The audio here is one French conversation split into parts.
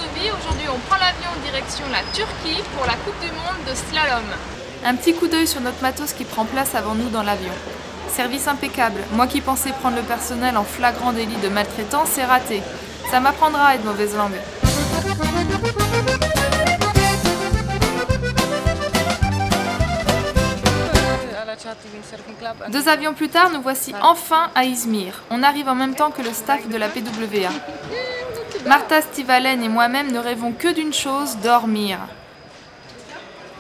Varsovie. Aujourd'hui, on prend l'avion direction la Turquie pour la Coupe du Monde de slalom. Un petit coup d'œil sur notre matos qui prend place avant nous dans l'avion. Service impeccable. Moi qui pensais prendre le personnel en flagrant délit de maltraitance, c'est raté. Ça m'apprendra à être mauvaise langue. Deux avions plus tard, nous voici enfin à Izmir. On arrive en même temps que le staff de la PWA. Marta Stivalen et moi-même ne rêvons que d'une chose, dormir.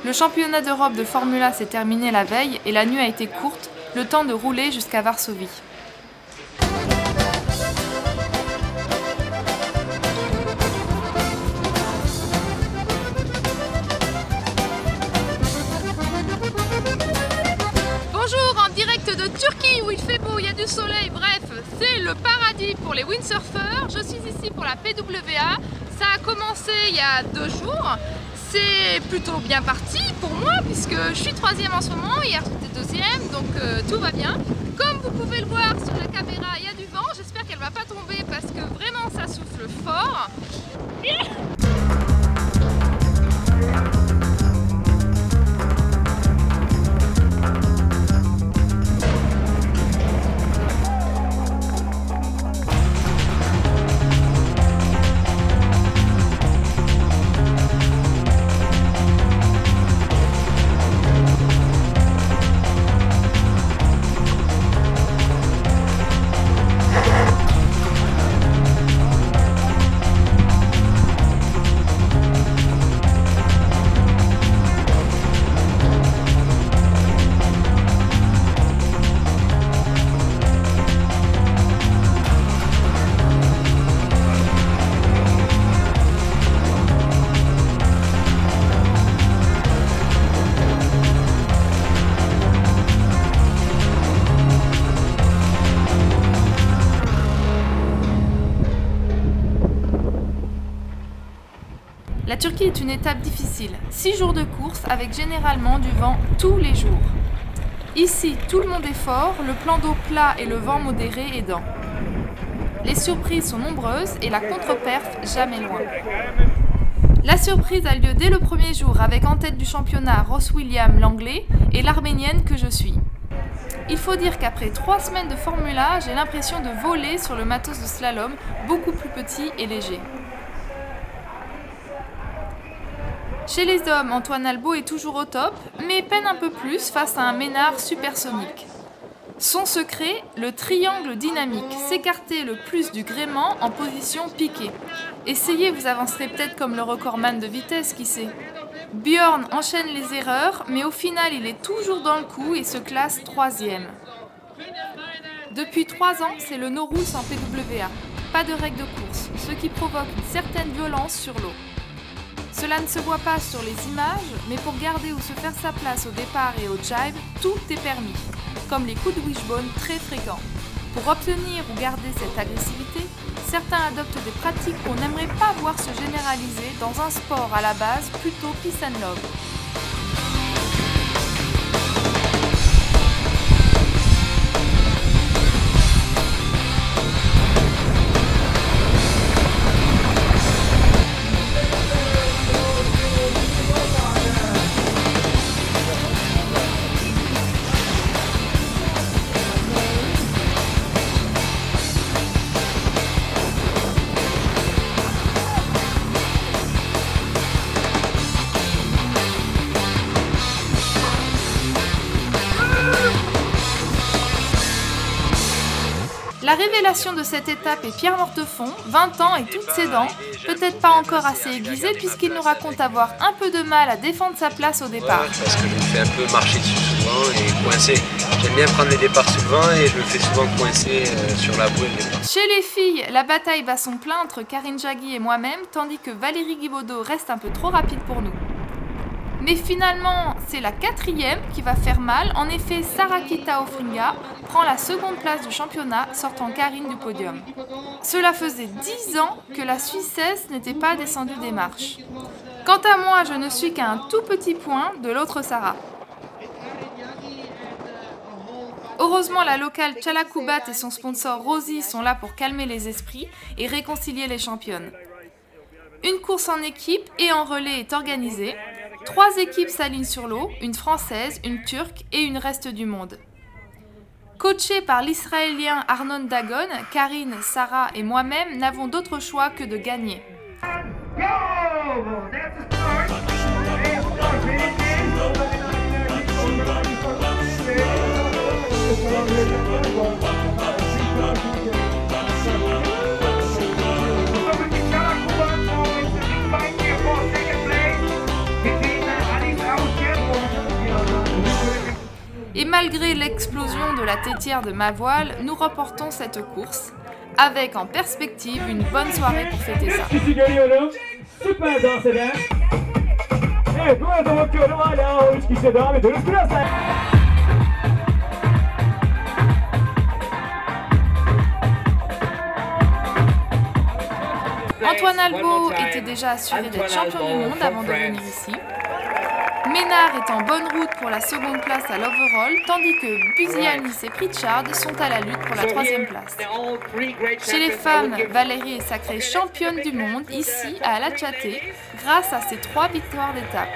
Le championnat d'Europe de Formula s'est terminé la veille et la nuit a été courte, le temps de rouler jusqu'à Varsovie. Bonjour, en direct de Turquie où il fait beau, il y a du soleil, bref, c'est le paradis pour les windsurfers. Je suis ici pour la PWA, ça a commencé il y a 2 jours. C'est plutôt bien parti pour moi puisque je suis 3e en ce moment, hier j'étais 2e, donc tout va bien. Comme vous pouvez le voir sur la caméra, il y a du vent, j'espère qu'elle va pas tomber parce que vraiment ça souffle fort. La Turquie est une étape difficile, 6 jours de course avec généralement du vent tous les jours. Ici, tout le monde est fort, le plan d'eau plat et le vent modéré aidant. Les surprises sont nombreuses et la contre-perf jamais loin. La surprise a lieu dès le premier jour avec en tête du championnat Ross Williams l'anglais et l'arménienne que je suis. Il faut dire qu'après 3 semaines de Formula, j'ai l'impression de voler sur le matos de slalom, beaucoup plus petit et léger. Chez les hommes, Antoine Albo est toujours au top, mais peine un peu plus face à un Ménard supersonique. Son secret, le triangle dynamique, s'écarter le plus du gréement en position piquée. Essayez, vous avancerez peut-être comme le recordman de vitesse, qui sait. Björn enchaîne les erreurs, mais au final il est toujours dans le coup et se classe 3e. Depuis 3 ans, c'est le no rules en PWA. Pas de règles de course, ce qui provoque une certaine violence sur l'eau. Cela ne se voit pas sur les images, mais pour garder ou se faire sa place au départ et au jibe, tout est permis, comme les coups de wishbone très fréquents. Pour obtenir ou garder cette agressivité, certains adoptent des pratiques qu'on n'aimerait pas voir se généraliser dans un sport à la base plutôt peace and love. La révélation de cette étape est Pierre Mortefond, 20 ans et toutes ses dents, peut-être pas encore assez aiguisées puisqu'il nous raconte avoir un peu de mal à défendre sa place au départ. Ouais, parce que je me fais un peu marcher dessus souvent et coincer. J'aime bien prendre les départs sur le vent et je me fais souvent coincer sur la bouée. Chez les filles, la bataille bat son plein entre Karine Jagui et moi-même, tandis que Valérie Guibaudot reste un peu trop rapide pour nous. Mais finalement, c'est la 4e qui va faire mal. En effet, Sarakita Ofringa prend la 2e place du championnat, sortant Karine du podium. Cela faisait 10 ans que la Suissesse n'était pas descendue des marches. Quant à moi, je ne suis qu'à un tout petit point de l'autre Sarah. Heureusement, la locale Tchalakubat et son sponsor Rosie sont là pour calmer les esprits et réconcilier les championnes. Une course en équipe et en relais est organisée. 3 équipes s'alignent sur l'eau, une française, une turque et une reste du monde. Coachés par l'Israélien Arnon Dagon, Karine, Sarah et moi-même n'avons d'autre choix que de gagner. Et malgré l'explosion de la tétière de ma voile, nous remportons cette course, avec en perspective une bonne soirée pour fêter ça. Antoine Albo était déjà assuré d'être champion du monde avant de venir ici. Ménard est en bonne route pour la seconde place à l'overall, tandis que Buzianis et Pritchard sont à la lutte pour la 3e place. Chez les femmes, Valérie est sacrée championne du monde ici à Alachate grâce à ses 3 victoires d'étape.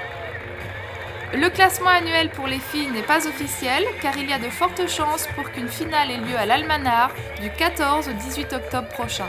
Le classement annuel pour les filles n'est pas officiel car il y a de fortes chances pour qu'une finale ait lieu à l'Almanar du 14 au 18 octobre prochain.